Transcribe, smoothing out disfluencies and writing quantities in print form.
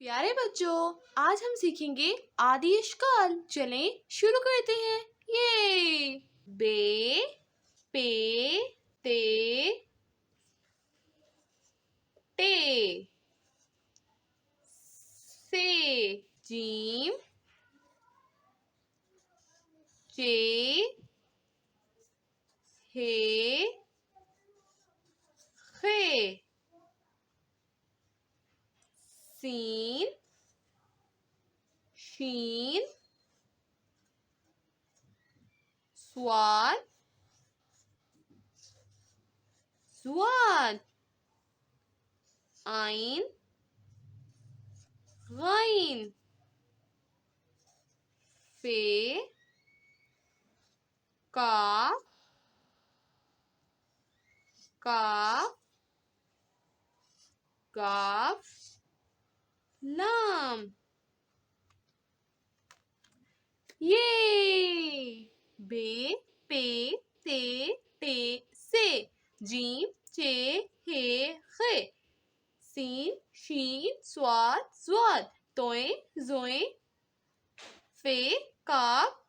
प्यारे बच्चों, आज हम सीखेंगे आदेश काल। चलें शुरू करते हैं। ये बे पे ते टे से जीम चे हे खे सीन शीन स्वान जुआन आइन गाइन फे काफ काफ गाफ लाम। ये बे पे ते टे से जीम चे हे खे सीन शीन स्वाद स्वाद तोए जोए फे काफ